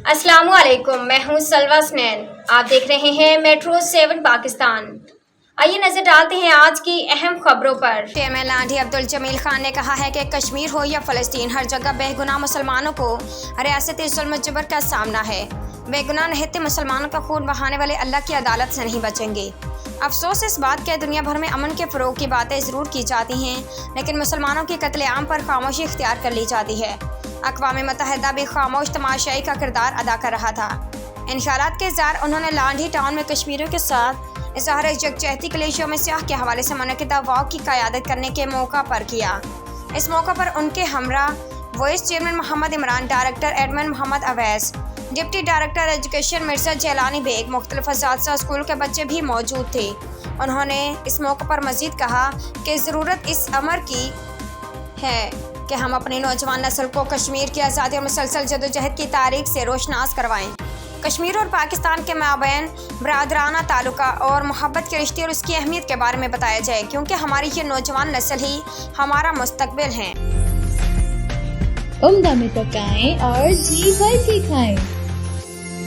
अस्सलामुअलैकुम, मैं हूं सलवा स्नैन। आप देख रहे हैं मेट्रो 7 पाकिस्तान। आइए नजर डालते हैं आज की अहम खबरों पर। चेयरमैन लांढी अब्दुल जमील खान ने कहा है कि कश्मीर हो या फ़लस्तीन, हर जगह बेगुनाह मुसलमानों को रियासती जुल्म जबर का सामना है। बेगुनाह निहत्ते मुसलमानों का खून बहाने वाले अल्लाह की अदालत से नहीं बचेंगे। अफसोस इस बात के दुनिया भर में अमन के फ़रोग़ की बातें ज़रूर की जाती हैं, लेकिन मुसलमानों की कत्लेआम पर खामोशी इख्तियार कर ली जाती है। अक़वाम मुत्तहिदा भी खामोश तमाशाई का किरदार अदा कर रहा था। इन ख़यालात के इज़हार उन्होंने लांढी टाउन में कश्मीरियों के साथ इज़हार यकजहती के लिए यौम सियाह के हवाले से मुनक़िदा वॉक की क़यादत करने के मौका पर किया। इस मौका पर उनके हमरा vice chairman Mohammad Imran, director admin Mohammad Awais, deputy director education Mirza Jilani Baig, मुख्तलिफ असातिज़ा स्कूल के बच्चे भी मौजूद थे। उन्होंने इस मौके पर मज़ीद कहा कि ज़रूरत इस अमर की है कि हम अपनी नौजवान नस्ल को कश्मीर की आज़ादी और मुसलसल जदोजहद की तारीख से रोशनास करवाएं। कश्मीर और पाकिस्तान के माबैन बरादराना ताल्लुका और मोहब्बत के रिश्ते और उसकी अहमियत के बारे में बताया जाए, क्योंकि हमारी ये नौजवान नस्ल ही हमारा मुस्तकबिल है। उम्दा में पकाएं और जी भर के खाएं।